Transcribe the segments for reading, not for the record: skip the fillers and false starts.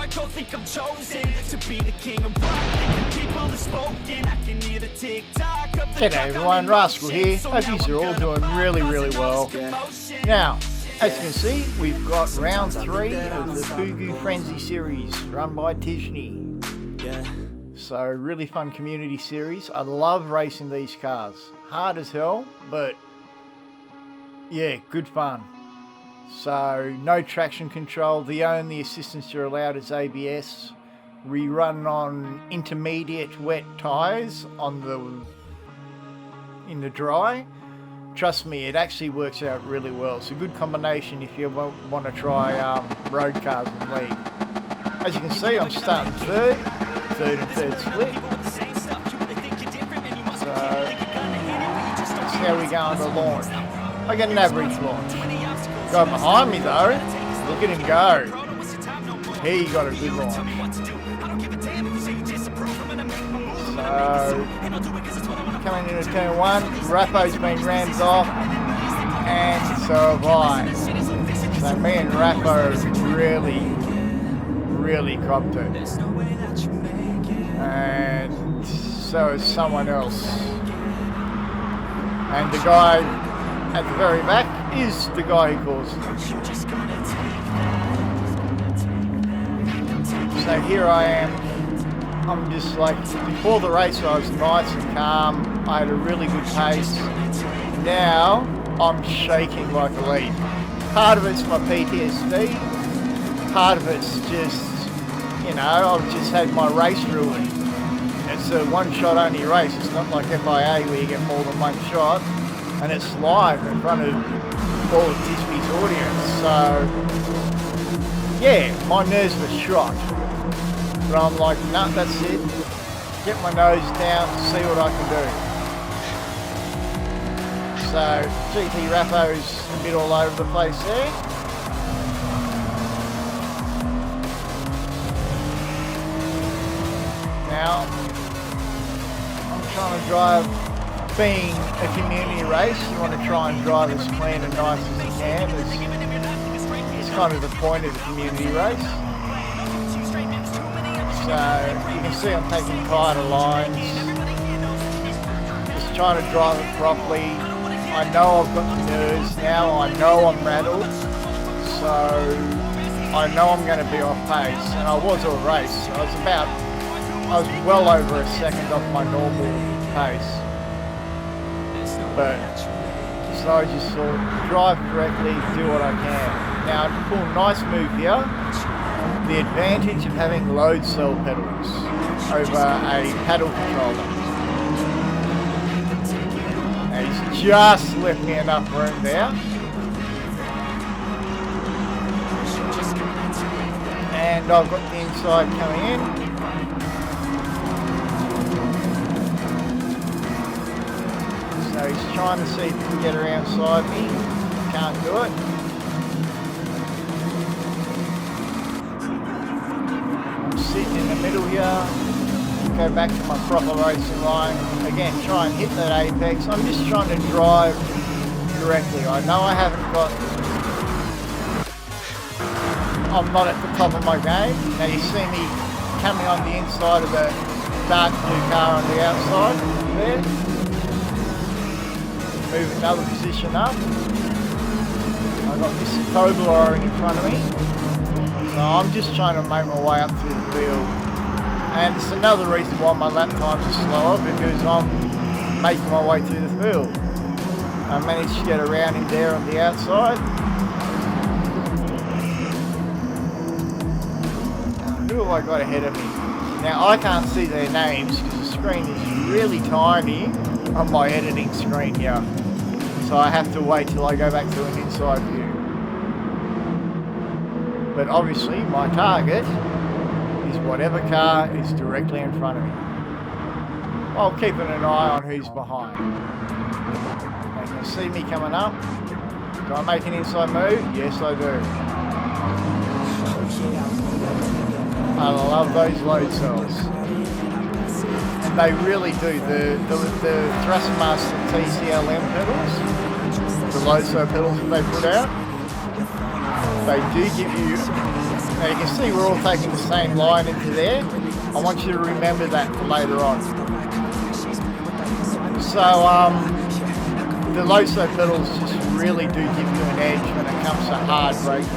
I don't think I'm chosen to be the king of rock. People have spoken, I can hear the tick-tock of the G'day everyone, Rascal here. Hope you're all doing really well. Now, as you can see, we've got round 3 of the FUGU Frenzy series run by Tidgney. So, really fun community series. I love racing these cars. Hard as hell, but yeah, good fun. So, no traction control. The only assistance you're allowed is ABS. We run on intermediate wet tyres in the dry. Trust me, it actually works out really well. It's a good combination if you want to try road cars and league. As you can see, I'm starting third and third split. So let's see how we go on the launch. I get an average launch. Guy behind me though, look at him go. He got a good launch. So coming into turn 1, Rappo's been rammed off, and so have I. So me and Rappo really copped it. And so is someone else. And the guy at the very back is the guy who caused it. So here I am. I'm just like, before the race I was nice and calm, I had a really good pace. Now, I'm shaking like a leaf. Part of it's my PTSD, part of it's just, you know, I've just had my race ruined. It's a one-shot only race, it's not like FIA where you get more than one shot, and it's live in front of all of Disney's audience, so yeah, my nerves were shot. But I'm like, nah, that's it. Get my nose down, see what I can do. So, GT Rappo's a bit all over the place there. Now, I'm trying to drive, being a community race, you want to try and drive as clean and nice as you can. It's kind of the point of a community race. So you can see I'm taking tighter lines, just trying to drive it properly. I know I've got the nerves now, I know I'm rattled, so I know I'm going to be off pace, and I was all race. I was well over a second off my normal pace. But so I just thought, drive correctly, do what I can. Now to pull a nice move here, the advantage of having load cell pedals over a paddle controller. And he's just left me enough room there. And I've got the inside coming in. So he's trying to see if he can get around side me. Can't do it. Sitting in the middle here, go back to my proper racing line, again try and hit that apex. I'm just trying to drive correctly. I know I haven't got, I'm not at the top of my game. Now you see me coming on the inside of the dark blue car on the outside there. Move another position up. I've got this Toblerone in front of me. So I'm just trying to make my way up through the field, and it's another reason why my lap times are slower, because I'm making my way through the field. I managed to get around him there on the outside. Who have I got ahead of me? Now I can't see their names because the screen is really tiny on my editing screen here, so I have to wait till I go back to an inside view. But obviously my target is whatever car is directly in front of me, while keeping an eye on who's behind. They can see me coming up. Do I make an inside move? Yes, I do. I love those load cells. And they really do. The Thrustmaster T-LCM pedals, the load cell pedals that they put out, they do give you Now you can see we're all taking the same line into there. I want you to remember that for later on. So the low-slope pedals just really do give you an edge when it comes to hard braking.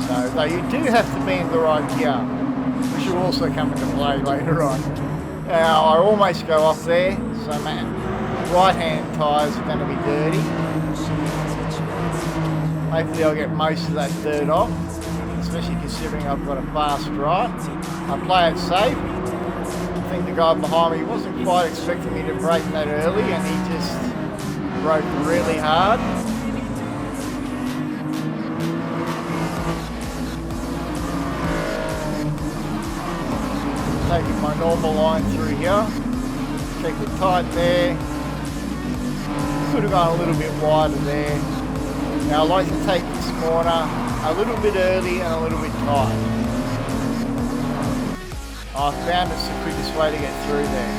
So though you do have to be in the right gear, which will also come into play later on. Now I almost go off there, so my right-hand tyres are going to be dirty. Hopefully I'll get most of that dirt off, especially considering I've got a fast right. I play it safe. I think the guy behind me wasn't quite expecting me to brake that early, and he just broke really hard. Taking my normal line through here. Keep it tight there. Could have gone a little bit wider there. Now I like to take this corner a little bit early and a little bit tight. I found it's the quickest way to get through there.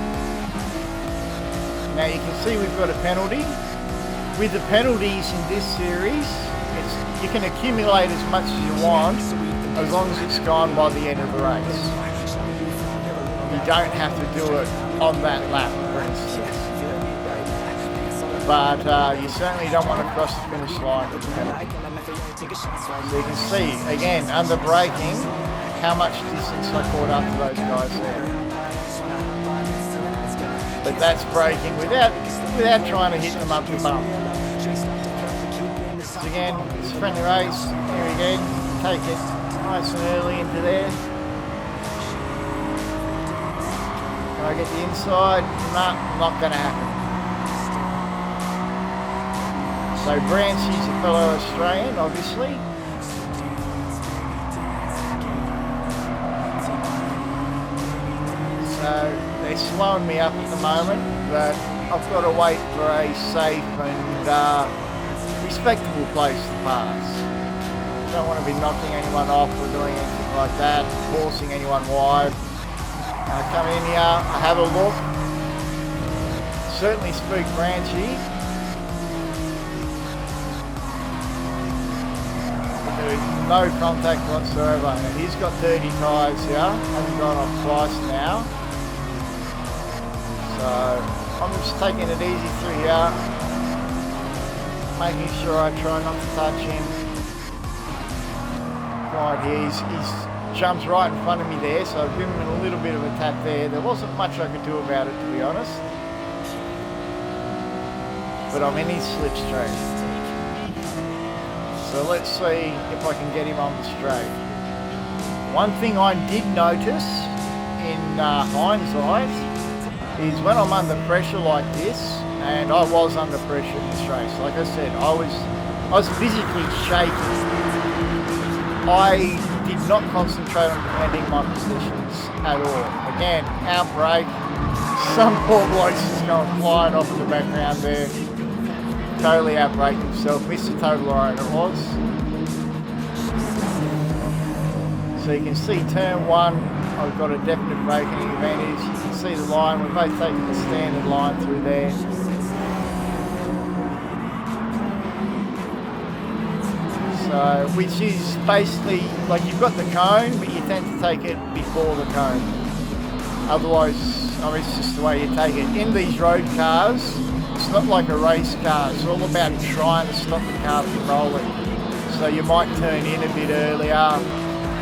Now you can see we've got a penalty. With the penalties in this series, you can accumulate as much as you want as long as it's gone by the end of the race. You don't have to do it on that lap, for instance. But you certainly don't want to cross the finish line with the penalty. So you can see, again, under braking, how much distance I caught up to those guys there. But that's braking without trying to hit them up the bump. So again, it's a friendly race. Here we go. Take it nice and early into there. Can I get the inside? No, not going to happen. So Branchy's a fellow Australian, obviously. So they're slowing me up at the moment, but I've got to wait for a safe and respectable place to pass. Don't want to be knocking anyone off or doing anything like that, forcing anyone wide. I come in here, I have a look. Certainly spook Branchy. There is no contact whatsoever. And he's got dirty tyres here, hasn't gone off twice now. So I'm just taking it easy through here, making sure I try not to touch him. Right here, he's jumped right in front of me there, so I've given him a little bit of a tap there. There wasn't much I could do about it, to be honest. But I'm in his slipstream. So let's see if I can get him on the straight. One thing I did notice in hindsight is when I'm under pressure like this, and I was under pressure in this race, like I said, I was physically shaking. I did not concentrate on defending my positions at all. Again, outbreak. Some poor bloke's just going flying off in the background there. Totally outbraked himself. Mr. Toblerone it was. So you can see turn one, I've got a definite braking advantage. You can see the line, we're both taking the standard line through there. So, which is basically, like you've got the cone, but you tend to take it before the cone. Otherwise, I mean, it's just the way you take it. In these road cars, it's not like a race car. It's all about trying to stop the car from rolling. So you might turn in a bit earlier.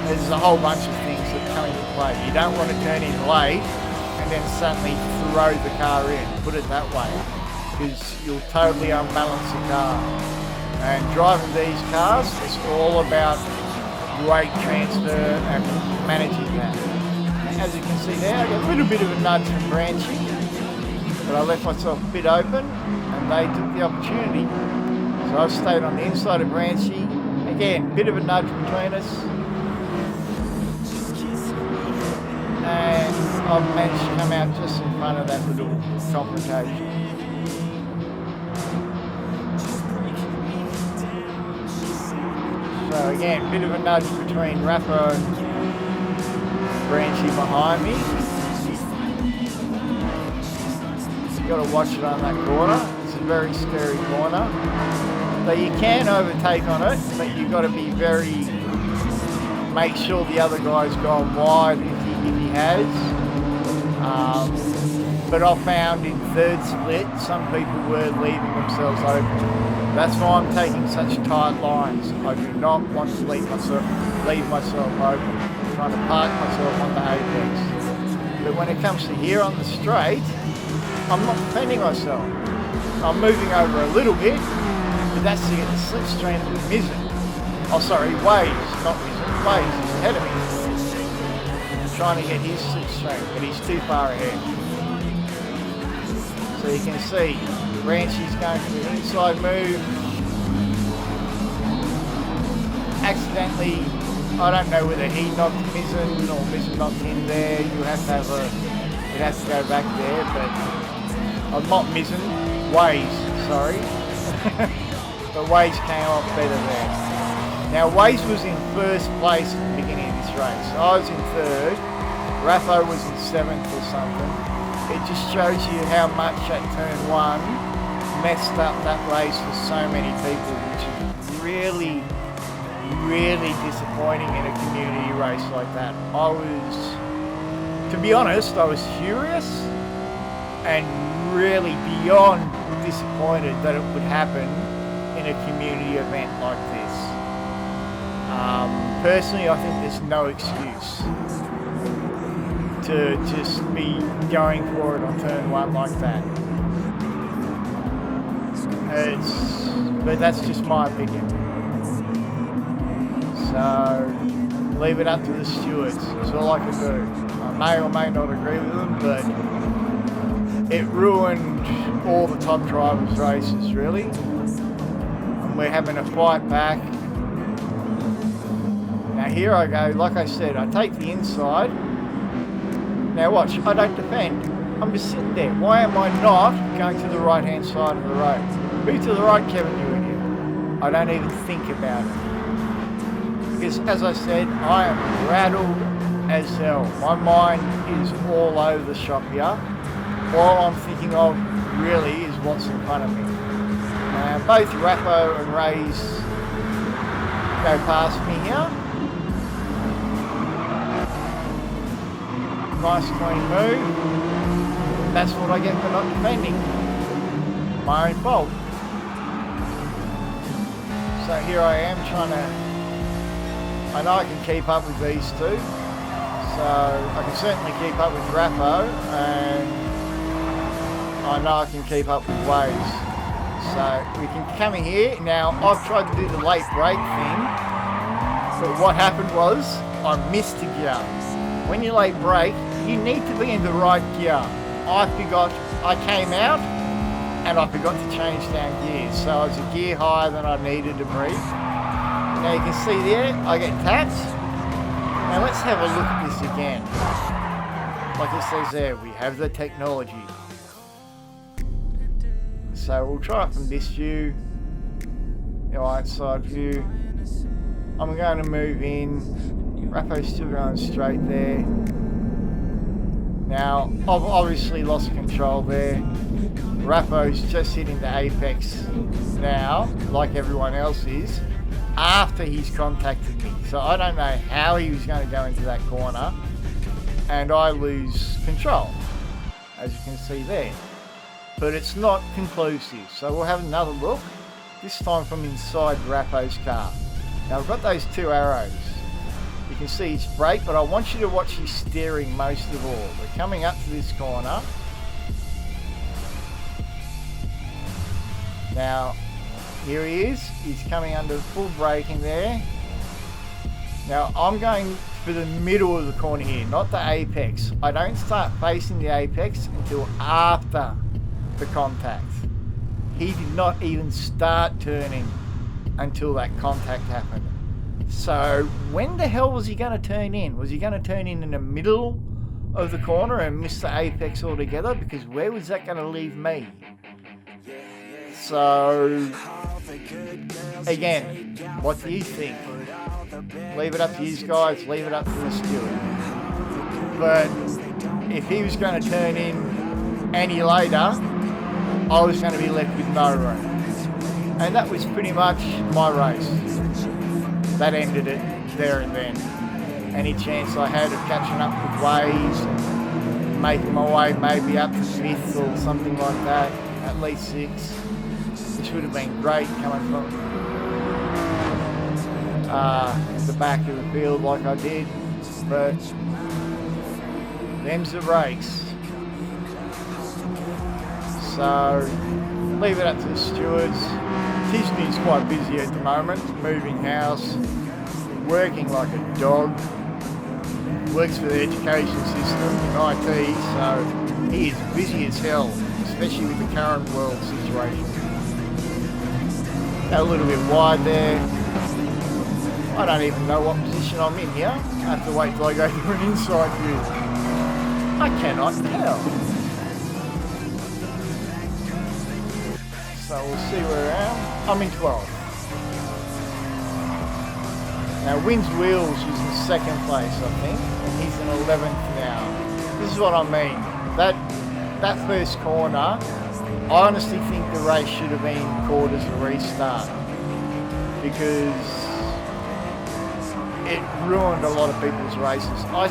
There's a whole bunch of things that come into play. You don't want to turn in late and then suddenly throw the car in, put it that way, because you'll totally unbalance the car. And driving these cars is all about weight transfer and managing that. As you can see there, I got a little bit of a nudge from Branchy, but I left myself a bit open and they took the opportunity. So I've stayed on the inside of Branchy. Again, bit of a nudge between us. And I've managed to come out just in front of that little confrontation. So again, bit of a nudge between Rapper and Branchy behind me. You've got to watch it on that corner. It's a very scary corner. So you can overtake on it, but you've got to be make sure the other guy's gone wide if he has. But I found in third split, some people were leaving themselves open. That's why I'm taking such tight lines. I do not want to leave myself open. I'm trying to park myself on the apex. But when it comes to here on the straight, I'm not defending myself. I'm moving over a little bit, but that's to get the slipstream with Mizzen. Oh sorry, Waves, not Mizzen. Waves is ahead of me. I'm trying to get his slipstream, but he's too far ahead. So you can see, Branchy's going for the inside move. Accidentally, I don't know whether he knocked Mizzen or Mizzen knocked him there. You have to it has to go back there, but not Mizzen, Waves, sorry. But Waves came off better there. Now Waves was in first place at the beginning of this race. I was in third, Raffo was in seventh or something. It just shows you how much at turn one messed up that race for so many people, which is really, really disappointing in a community race like that. To be honest, I was furious and really beyond disappointed that it would happen in a community event like this. Personally, I think there's no excuse to just be going for it on turn one like that. But that's just my opinion. So, leave it up to the stewards. That's all I can do. I may or may not agree with them, but it ruined all the top drivers' races, really. And we're having a fight back. Now here I go, like I said, I take the inside. Now watch, I don't defend. I'm just sitting there. Why am I not going to the right hand side of the road? Move to the right, Kevin, you idiot. I don't even think about it. Because as I said, I am rattled as hell. My mind is all over the shop here. All I'm thinking of really is what's in front of me. Both Rappo and Raze go past me here. Nice clean move. That's what I get for not defending. My own fault. So here I am trying to... I know I can keep up with these two. So I can certainly keep up with Rappo, and I know I can keep up with Waves. So we can come in here. Now I've tried to do the late brake thing, but what happened was I missed a gear. When you late brake, you need to be in the right gear. I came out and I forgot to change down gears. So I was a gear higher than I needed to breathe. Now you can see there, I get tapped. Now let's have a look at this again. Like it says there, we have the technology. So we'll try it from this view, the right side view. I'm going to move in. Rappo's still going straight there. Now, I've obviously lost control there. Rappo's just hitting the apex now, like everyone else is, after he's contacted me. So I don't know how he was going to go into that corner, and I lose control, as you can see there. But it's not conclusive, so we'll have another look, this time from inside Rappo's car. Now I've got those two arrows. You can see his brake, but I want you to watch his steering most of all. We're coming up to this corner. Now, here he is. He's coming under full braking there. Now, I'm going for the middle of the corner here, not the apex. I don't start facing the apex until after the contact. He did not even start turning until that contact happened. So when the hell was he going to turn in? Was he going to turn in the middle of the corner and miss the apex altogether? Because where was that going to leave me? So again, what do you think? Leave it up to you guys, leave it up to the steward. But if he was going to turn in any later, I was going to be left with no room. And that was pretty much my race. That ended it there and then. Any chance I had of catching up with ways and making my way maybe up to 5th or something like that, at least 6th, which would have been great coming from the back of the field like I did, but them's the race. So leave it up to the stewards. Tidgney's quite busy at the moment, moving house, working like a dog, works for the education system in IT, so he is busy as hell, especially with the current world situation. Got a little bit wide there. I don't even know what position I'm in here. I have to wait till I go through an inside view. I cannot tell. So we'll see where I am. I'm in 12th. Now Wynn's Wheels is in 2nd place, I think, and he's in 11th now. This is what I mean. That first corner, I honestly think the race should have been called as a restart, because it ruined a lot of people's races. I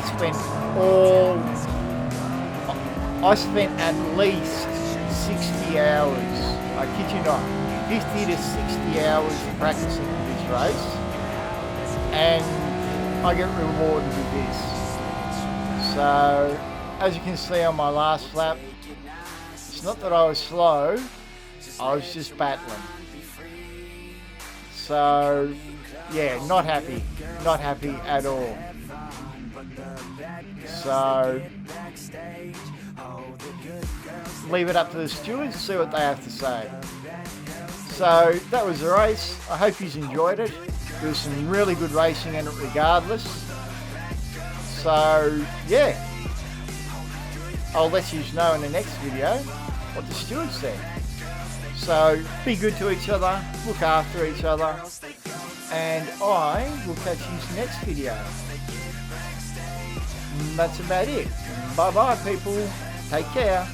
spent at least 60 hours, I kid you not, 50 to 60 hours practicing for this race, and I get rewarded with this. So, as you can see on my last lap, it's not that I was slow, I was just battling. So, yeah, not happy at all. So, leave it up to the stewards, see what they have to say. So, that was the race. I hope you enjoyed it. There was some really good racing in it regardless. So, yeah. I'll let you know in the next video what the stewards said. So, be good to each other, look after each other, and I will catch you in the next video. That's about it. Bye bye people. Take care.